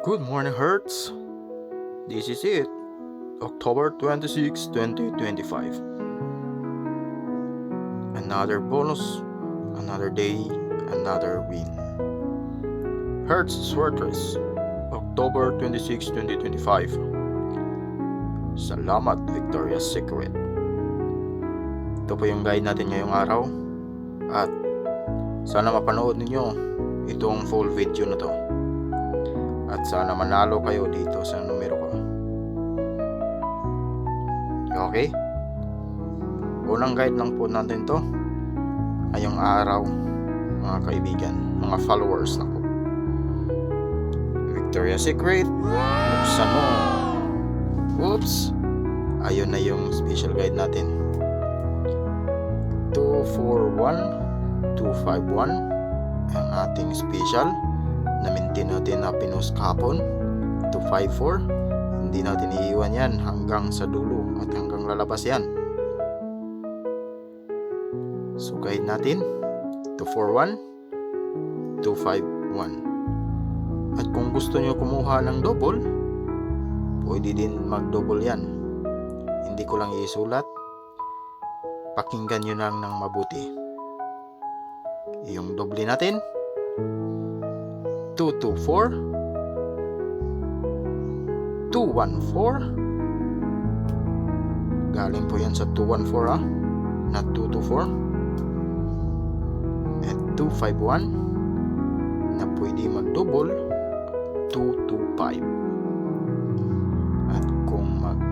Good morning, Hertz. This is it, October 26, 2025. Another bonus, another day, another win. Hertz Swertres, October 26, 2025. Salamat, Victoria's Secret. Ito po yung guide natin ngayong araw. At sana mapanood ninyo itong full video na to. At sana manalo kayo dito sa numero ko. Okay? Unang guide lang po natin to ngayong araw, mga kaibigan, mga followers na ko. Victoria's Secret, buksan mo. Oops! Ayun na yung special guide natin. 241 251 ang ating special na maintain natin na pinost kahapon. 254, hindi natin iiwan yan hanggang sa dulo at hanggang lalabas yan. So guide natin 241 251. At kung gusto nyo kumuha ng double, pwede din mag double yan. Hindi ko lang isulat, pakinggan nyo lang ng mabuti. Yung doble natin 224 214, galing po yan sa 214 not 224, at 251 na pwede mag-double 225. At kung mag-double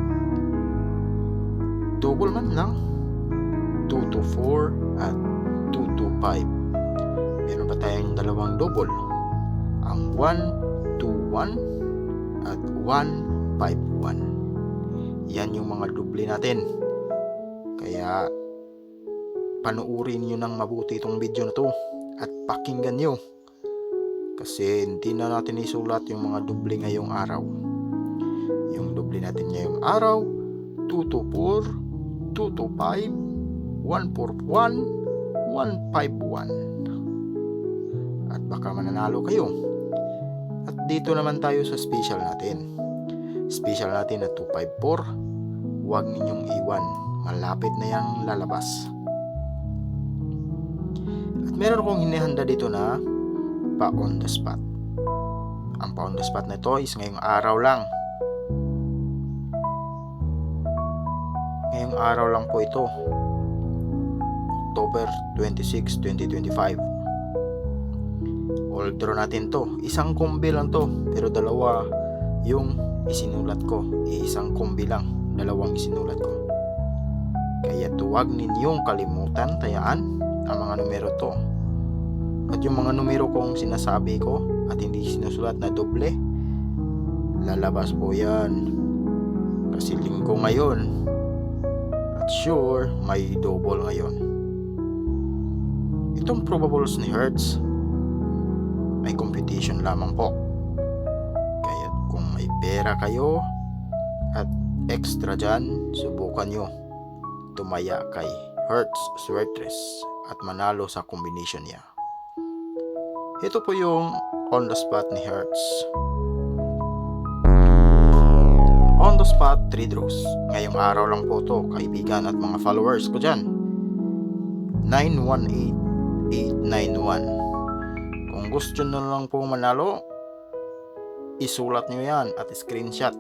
man lang 224 at 225. Meron pa tayong dalawang double, ang 121 at 151. Yan yung mga double natin. Kaya panuurin nyo ng mabuti itong video na to at pakinggan nyo, kasi hindi na natin isulat yung mga double ngayong araw. Yung double natin ngayong araw 224 225 141 151. At baka mananalo kayo. At dito naman tayo sa special natin. Special natin na 254. Huwag ninyong iwan, malapit na yang lalabas. At meron akong hinihanda dito na pa on the spot. Ang pa on the spot na ito is ngayong araw lang. Ngayong araw lang po ito, October 26, 2025. All draw natin to. Isang kombi lang to, pero dalawa yung isinulat ko. Isang kombi lang, dalawang isinulat ko. Kaya huwag ninyong kalimutan tayaan ang mga numero to. At yung mga numero kong sinasabi ko at hindi sinusulat na doble, lalabas po yan. Kasi linggo ngayon. At sure, may double ngayon. Itong probables ni Hertz may competition lamang po. Kaya kung may pera kayo at extra dyan, subukan nyo tumaya kay Hertz Swertres at manalo sa combination niya. Ito po yung on the spot ni Hertz. On the spot 3 draws. Ngayong araw lang po to, kaibigan at mga followers ko dyan. 918891. Kung gusto nyo lang po manalo, isulat nyo yan at screenshot.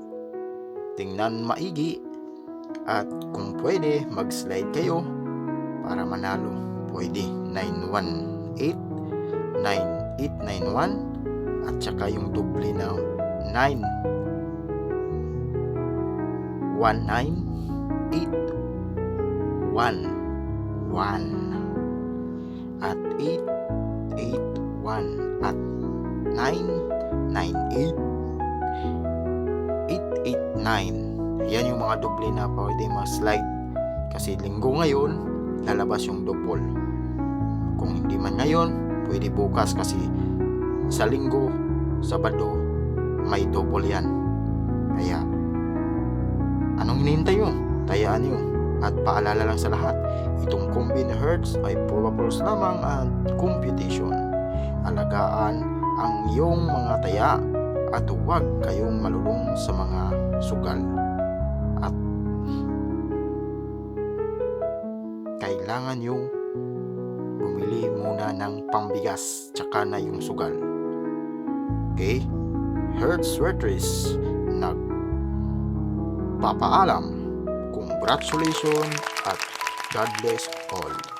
Tingnan maigi. At kung pwede, mag-slide kayo para manalo. Pwede 9189891 at saka yung doble na 919811 at 881 at 998889. Yan yung mga doble na pwede mag-slide, kasi linggo ngayon lalabas yung double. Kung hindi man ngayon, pwede bukas, kasi sa linggo, Sabado, may double yan. Kaya anong hinihintay nyo? Tayaan nyo. At paalala lang sa lahat, itong combine hertz ay probables lamang at computation. Alagaan ang iyong mga taya at huwag kayong malulung sa mga sugal. At kailangan yung bumili muna ng pambigas tsaka na yung sugal. Okay? Herd Sweaters nagpapaalam. Congratulations at God bless all.